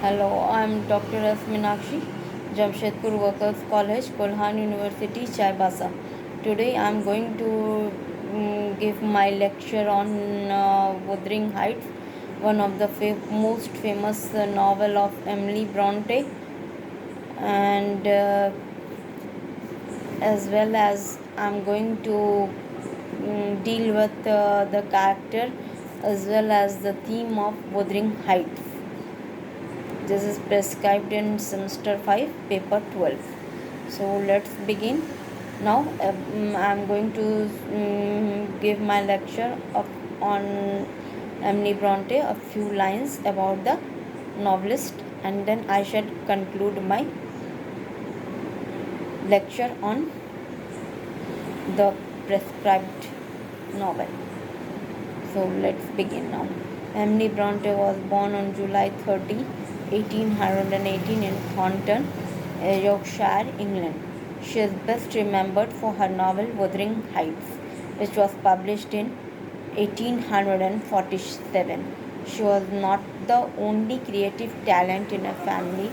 Hello, I'm Dr. S. Minakshi, Jamshedpur Workers College, Kolhan University, Chaibasa. Today I'm going to give my lecture on Wuthering Heights, one of the most famous novel of Emily Bronte, and as well as I'm going to deal with the character as well as the theme of Wuthering Heights. This is prescribed in semester 5, paper 12. So let's begin. Now I'm going to give my lecture on Emily Bronte, a few lines about the novelist, and then I shall conclude my lecture on the prescribed novel. So let's begin now. Emily Bronte was born on July 30, 1818 in Thornton, Yorkshire, England. She is best remembered for her novel Wuthering Heights, which was published in 1847. She was not the only creative talent in her family.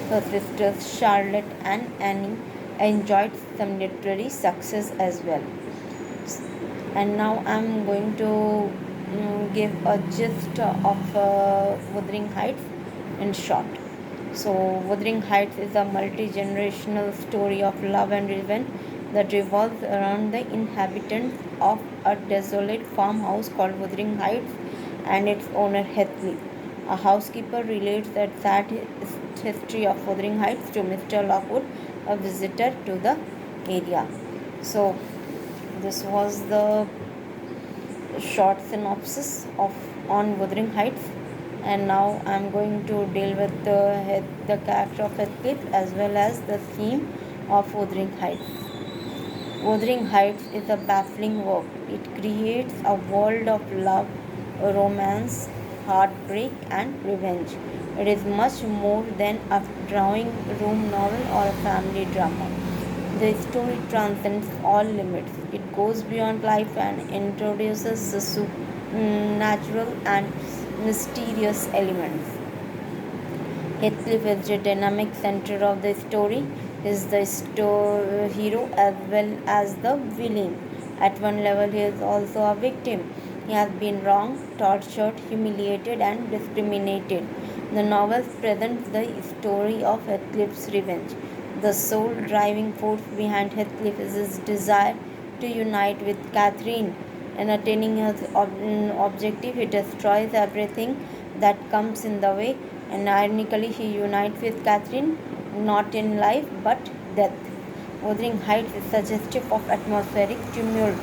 Her sisters Charlotte and Annie enjoyed some literary success as well. And now I'm going to give a gist of Wuthering Heights in short. So, Wuthering Heights is a multi generational story of love and revenge that revolves around the inhabitants of a desolate farmhouse called Wuthering Heights and its owner Heathcliff. A housekeeper relates the sad history of Wuthering Heights to Mr. Lockwood, a visitor to the area. So, this was the short synopsis of on Wuthering Heights, and now I'm going to deal with the character of Heathcliff as well as the theme of Wuthering Heights. Wuthering Heights is a baffling work. It creates a world of love, romance, heartbreak, and revenge. It is much more than a drawing room novel or a family drama. The story transcends all limits. It goes beyond life and introduces the supernatural and mysterious elements. Heathcliff is the dynamic center of the story. He is the hero as well as the villain. At one level, he is also a victim. He has been wronged, tortured, humiliated, and discriminated. The novel presents the story of Heathcliff's revenge. The sole driving force behind Heathcliff is his desire to unite with Catherine. In attaining his objective, he destroys everything that comes in the way, and ironically, he unites with Catherine not in life but death. Wuthering Heights is suggestive of atmospheric tumult.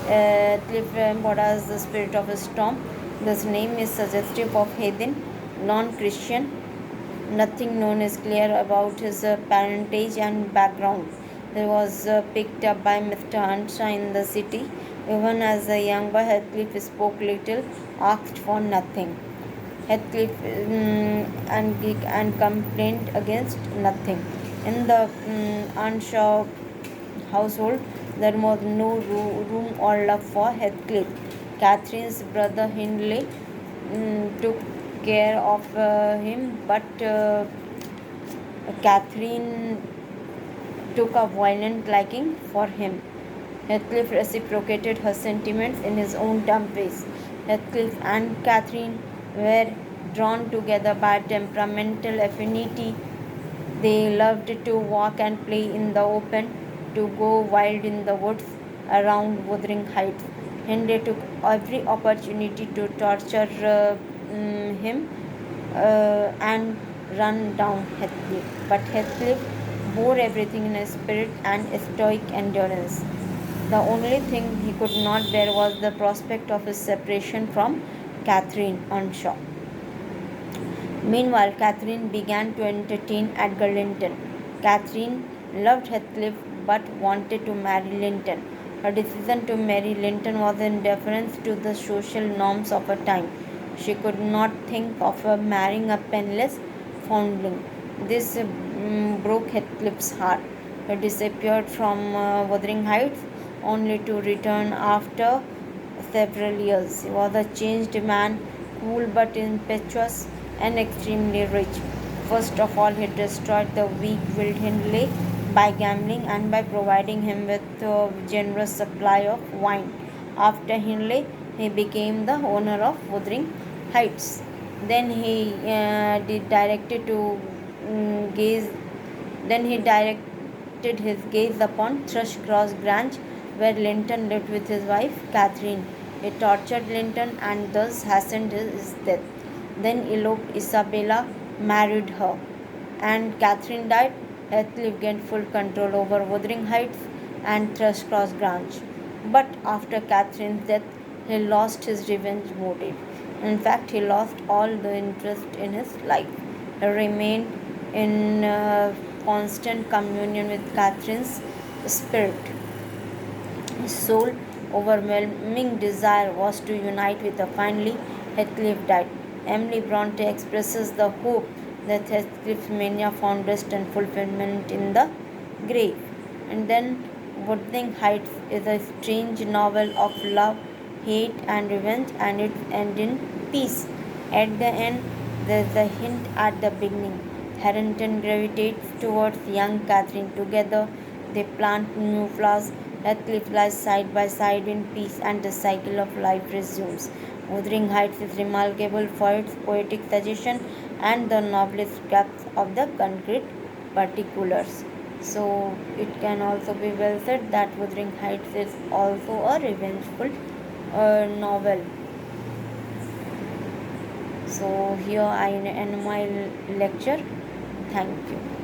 Cliff embodies the spirit of a storm. This name is suggestive of heathen, non-Christian. Nothing known is clear about his parentage and background. He was picked up by Mr. Earnshaw in the city. Even as a young boy, Heathcliff spoke little, asked for nothing. Heathcliff and complained against nothing. In the Earnshaw household, there was no room or love for Heathcliff. Catherine's brother Hindley took care of him, but Catherine took a violent liking for him. Heathcliff reciprocated her sentiments in his own dumb ways. Heathcliff and Catherine were drawn together by temperamental affinity. They loved to walk and play in the open, to go wild in the woods around Wuthering Heights. Henry took every opportunity to torture him and run down Heathcliff. But Heathcliff bore everything in a spirit and stoic endurance. The only thing he could not bear was the prospect of his separation from Catherine Earnshaw. Meanwhile, Catherine began to entertain Edgar Linton. Catherine loved Heathcliff but wanted to marry Linton. Her decision to marry Linton was in deference to the social norms of her time. She could not think of marrying a penniless foundling. This broke Heathcliff's heart. He disappeared from Wuthering Heights only to return after several years. He was a changed man, cool but impetuous and extremely rich. First of all, he destroyed the weak-willed Hindley by gambling and by providing him with a generous supply of wine. After Hindley, he became the owner of Wuthering Heights. Then he directed to gaze. Then he directed his gaze upon Thrushcross Grange, where Linton lived with his wife Catherine. He tortured Linton and thus hastened his death. Then eloped Isabella, married her, and Catherine died. Heathcliff gained full control over Wuthering Heights and Thrushcross Grange. But after Catherine's death, he lost his revenge motive. In fact, he lost all the interest in his life. He remained in constant communion with Catherine's spirit. His sole overwhelming desire was to unite with her. Finally, Heathcliff died. Emily Bronte expresses the hope that Heathcliff's mania found rest and fulfillment in the grave. And then Wuthering Heights is a strange novel of love, hate, and revenge, and it ends in peace. At the end, there is a hint at the beginning. Harrington gravitates towards young Catherine. Together, they plant new flowers. Heathcliff lies side by side in peace, and the cycle of life resumes. Wuthering Heights is remarkable for its poetic suggestion and the novelist grasp of the concrete particulars. So, it can also be well said that Wuthering Heights is also a revengeful novel. So, here I end my lecture. Thank you.